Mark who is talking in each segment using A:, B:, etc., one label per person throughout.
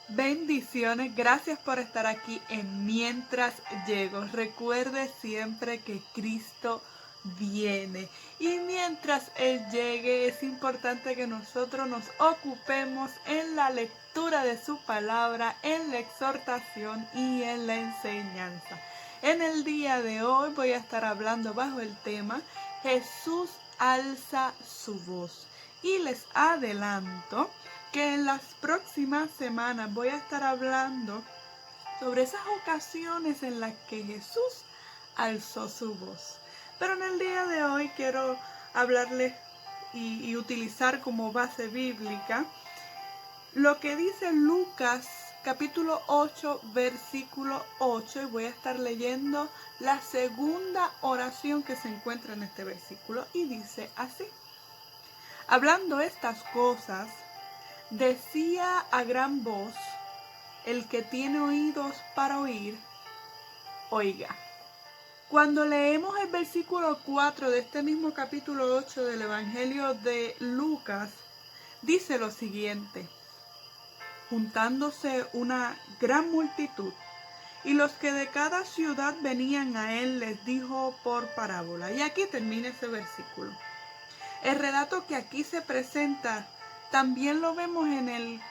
A: Bendiciones, gracias por estar aquí en Mientras Llego. Recuerde siempre que Cristo viene y mientras Él llegue es importante que nosotros nos ocupemos en la lectura de su palabra, en la exhortación y en la enseñanza. En el día de hoy voy a estar hablando bajo el tema Jesús alza su voz y les adelanto que en las próximas semanas voy a estar hablando sobre esas ocasiones en las que Jesús alzó su voz. Pero en el día de hoy quiero hablarles y utilizar como base bíblica lo que dice Lucas capítulo 8 versículo 8 y voy a estar leyendo la segunda oración que se encuentra en este versículo y dice así: hablando estas cosas, decía a gran voz, el que tiene oídos para oír, oiga. Cuando leemos el versículo 4 de este mismo capítulo 8 del Evangelio de Lucas, dice lo siguiente: juntándose una gran multitud, y los que de cada ciudad venían a él les dijo por parábola. Y aquí termina ese versículo. El relato que aquí se presenta también lo vemos en el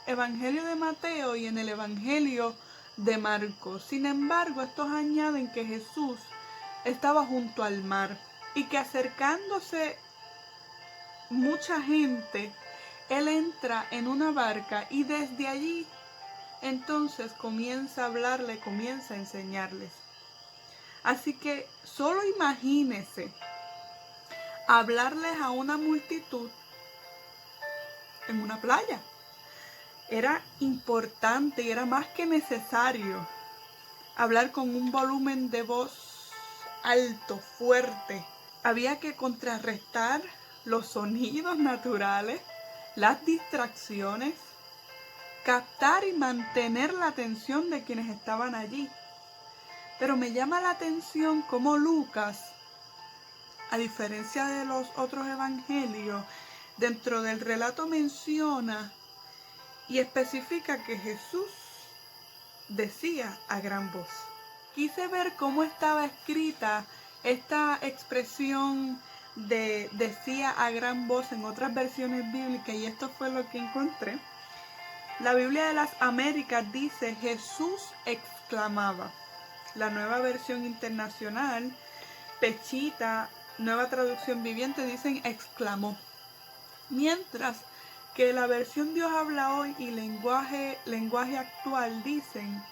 A: Evangelio de Mateo y en el Evangelio de Marcos. Sin embargo, estos añaden que Jesús estaba junto al mar y que acercándose mucha gente, Él entra en una barca y desde allí entonces comienza a hablarle, comienza a enseñarles. Así que solo imagínense hablarles a una multitud en una playa. Era importante y era más que necesario hablar con un volumen de voz alto, fuerte. Había que contrarrestar los sonidos naturales, las distracciones, captar y mantener la atención de quienes estaban allí. Pero me llama la atención cómo Lucas, a diferencia de los otros evangelios, dentro del relato menciona y especifica que Jesús decía a gran voz. Quise ver cómo estaba escrita esta expresión de decía a gran voz en otras versiones bíblicas y esto fue lo que encontré. La Biblia de las Américas dice Jesús exclamaba. La Nueva Versión Internacional, Pechita, Nueva Traducción Viviente dicen exclamó. Mientras que la versión Dios habla hoy y lenguaje actual dicen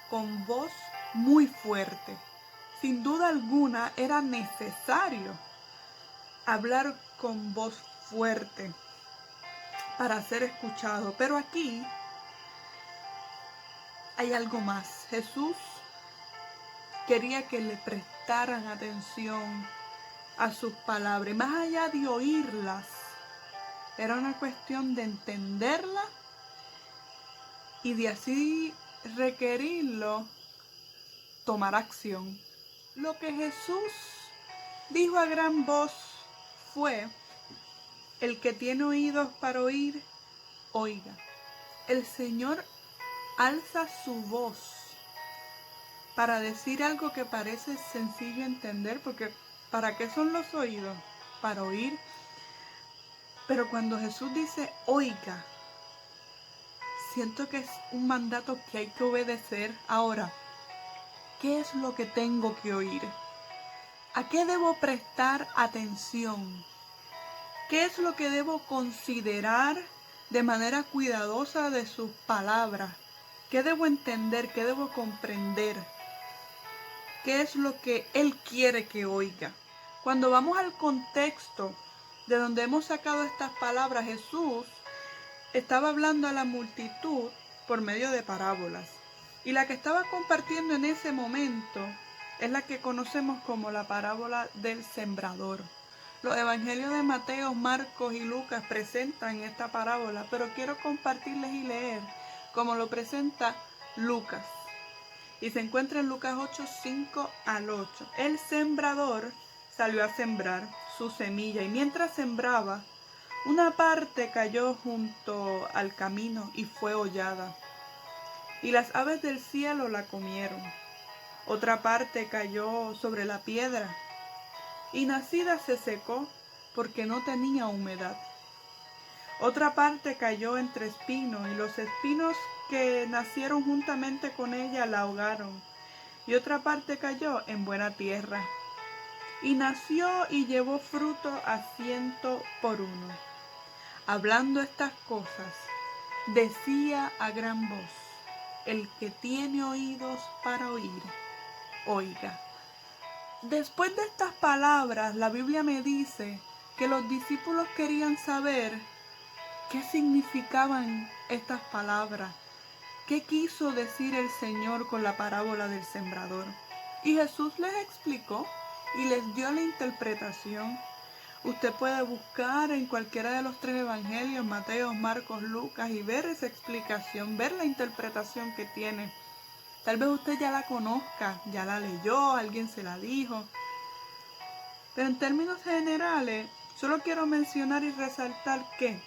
A: con voz muy fuerte. Sin duda alguna era necesario hablar con voz fuerte para ser escuchado. Pero aquí hay algo más. Jesús quería que le prestaran atención a sus palabras. Más allá de oírlas, era una cuestión de entenderla y de así requerirlo tomar acción. Lo que Jesús dijo a gran voz fue: el que tiene oídos para oír, oiga. El Señor alza su voz para decir algo que parece sencillo entender, porque ¿para qué son los oídos? Para oír. Pero cuando Jesús dice oiga, siento que es un mandato que hay que obedecer. Ahora, ¿qué es lo que tengo que oír? ¿A qué debo prestar atención? ¿Qué es lo que debo considerar de manera cuidadosa de sus palabras? ¿Qué debo entender? ¿Qué debo comprender? ¿Qué es lo que Él quiere que oiga? Cuando vamos al contexto de donde hemos sacado estas palabras, Jesús estaba hablando a la multitud por medio de parábolas. Y la que estaba compartiendo en ese momento es la que conocemos como la parábola del sembrador. Los evangelios de Mateo, Marcos y Lucas presentan esta parábola, pero quiero compartirles y leer como lo presenta Lucas. Y se encuentra en Lucas 8, 5 al 8. El sembrador salió a sembrar su semilla y mientras sembraba, una parte cayó junto al camino y fue hollada. y las aves del cielo la comieron. Otra parte cayó sobre la piedra, y nacida se secó porque no tenía humedad. Otra parte cayó entre espinos, y los espinos que nacieron juntamente con ella la ahogaron. Y otra parte cayó en buena tierra, y nació y llevó fruto a 100 por 1. Hablando estas cosas, decía a gran voz: el que tiene oídos para oír, oiga. Después de estas palabras, la Biblia me dice que los discípulos querían saber qué significaban estas palabras, qué quiso decir el Señor con la parábola del sembrador. Y Jesús les explicó y les dio la interpretación. Usted puede buscar en cualquiera de los 3 evangelios, Mateo, Marcos, Lucas, y ver esa explicación, ver la interpretación que tiene. Tal vez usted ya la conozca, ya la leyó, alguien se la dijo. Pero en términos generales, solo quiero mencionar y resaltar que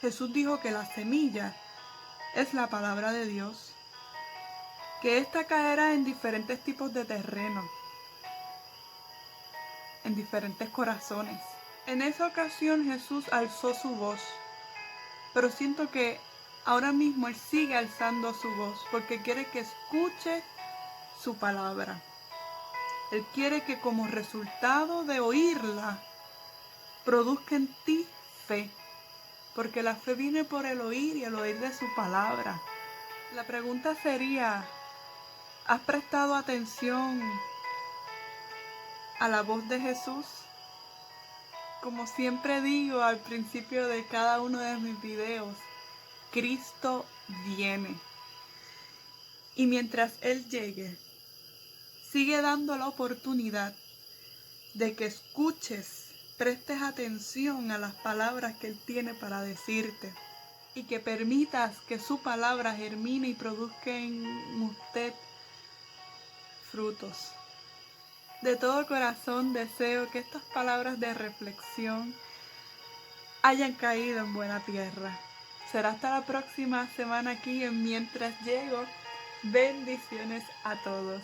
A: Jesús dijo que la semilla es la palabra de Dios, que ésta caerá en diferentes tipos de terreno, en diferentes corazones. En esa ocasión Jesús alzó su voz, pero siento que ahora mismo Él sigue alzando su voz porque quiere que escuche su palabra. Él quiere que como resultado de oírla, produzca en ti fe, porque la fe viene por el oír y el oír de su palabra. La pregunta sería: ¿has prestado atención a la voz de Jesús? Como siempre digo al principio de cada uno de mis videos, Cristo viene. Y mientras Él llegue, sigue dando la oportunidad de que escuches, prestes atención a las palabras que Él tiene para decirte. Y que permitas que su palabra germine y produzca en usted frutos. De todo corazón deseo que estas palabras de reflexión hayan caído en buena tierra. Será hasta la próxima semana aquí en Mientras Llego. Bendiciones a todos.